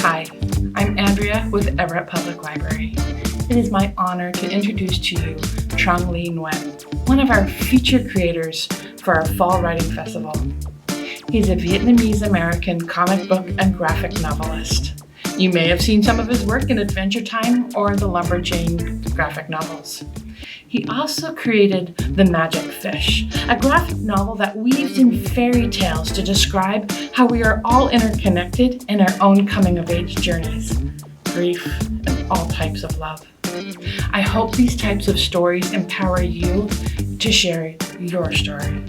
Hi, I'm Andrea with Everett Public Library. It is my honor to introduce to you Trung Le Nguyen, one of our featured creators for our Fall Writing Festival. He's a Vietnamese-American comic book and graphic novelist. You may have seen some of his work in Adventure Time or the Lumberjane graphic novels. He also created The Magic Fish, a graphic novel that weaves in fairy tales to describe how we are all interconnected in our own coming-of-age journeys, grief, and all types of love. I hope these types of stories empower you to share your story,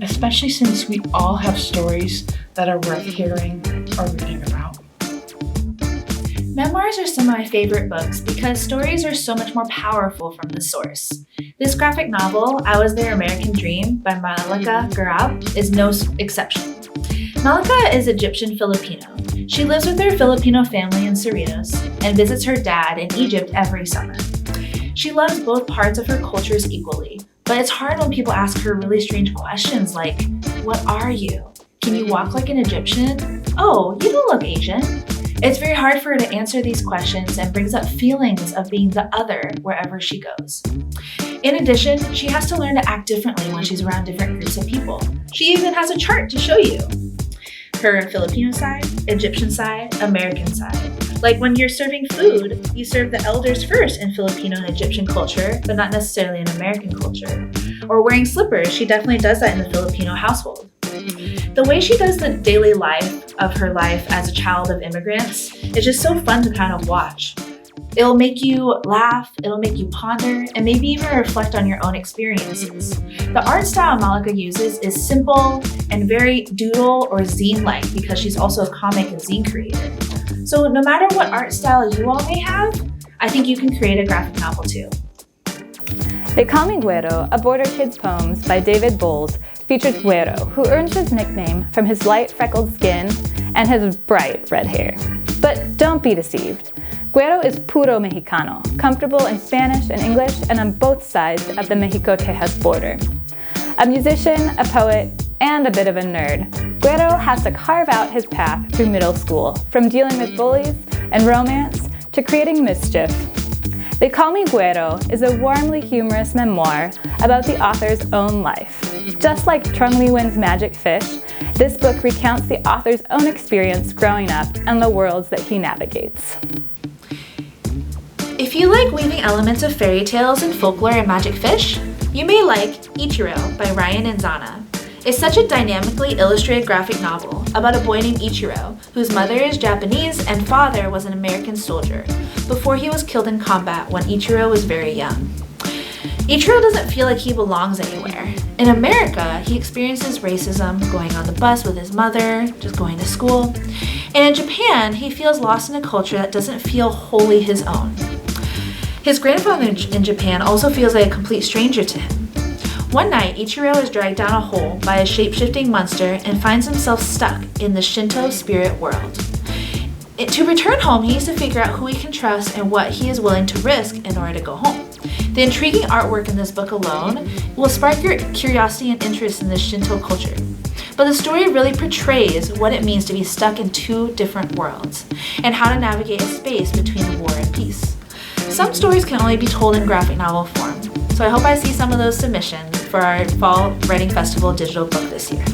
especially since we all have stories that are worth hearing or reading about. Memoirs are some of my favorite books because stories are so much more powerful from the source. This graphic novel, I Was Their American Dream by Malika Garab, is no exception. Malika is Egyptian-Filipino. She lives with her Filipino family in Cerritos and visits her dad in Egypt every summer. She loves both parts of her cultures equally, but it's hard when people ask her really strange questions like, "What are you? Can you walk like an Egyptian? Oh, you don't look Asian." It's very hard for her to answer these questions and brings up feelings of being the other wherever she goes. In addition, she has to learn to act differently when she's around different groups of people. She even has a chart to show you her Filipino side, Egyptian side, American side. Like when you're serving food, you serve the elders first in Filipino and Egyptian culture, but not necessarily in American culture. Or wearing slippers, she definitely does that in the Filipino household. The way she does the daily life of her life as a child of immigrants is just so fun to kind of watch. It'll make you laugh, it'll make you ponder, and maybe even reflect on your own experiences. The art style Malika uses is simple and very doodle or zine-like because she's also a comic and zine creator. So no matter what art style you all may have, I think you can create a graphic novel too. The Coming Guerrero, a Border Kids Poems by David Bowles, features Guerrero, who earns his nickname from his light freckled skin and his bright red hair. But don't be deceived. Guerrero is puro Mexicano, comfortable in Spanish and English and on both sides of the Mexico-Texas border. A musician, a poet, and a bit of a nerd, Guerrero has to carve out his path through middle school, from dealing with bullies and romance to creating mischief. The Coming Guerrero is a warmly humorous memoir about the author's own life. Just like Trung Le Nguyen's Magic Fish, this book recounts the author's own experience growing up and the worlds that he navigates. If you like weaving elements of fairy tales and folklore in Magic Fish, you may like Itrail by Ryan and Zana. It's such a dynamically illustrated graphic novel about a boy named Ichiro, whose mother is Japanese and father was an American soldier, before he was killed in combat when Ichiro was very young. Ichiro doesn't feel like he belongs anywhere. In America, he experiences racism going on the bus with his mother, just going to school. And in Japan, he feels lost in a culture that doesn't feel wholly his own. His grandfather in Japan also feels like a complete stranger to him. One night, Ichiro is dragged down a hole by a shape-shifting monster and finds himself stuck in the Shinto spirit world. To return home, he needs to figure out who he can trust and what he is willing to risk in order to go home. The intriguing artwork in this book alone will spark your curiosity and interest in this Shinto culture. But the story really portrays what it means to be stuck in two different worlds and how to navigate a space between war and peace. Some stories can only be told in graphic novel form, so I hope I see some of those submissions for our Fall Writing Festival digital book this year.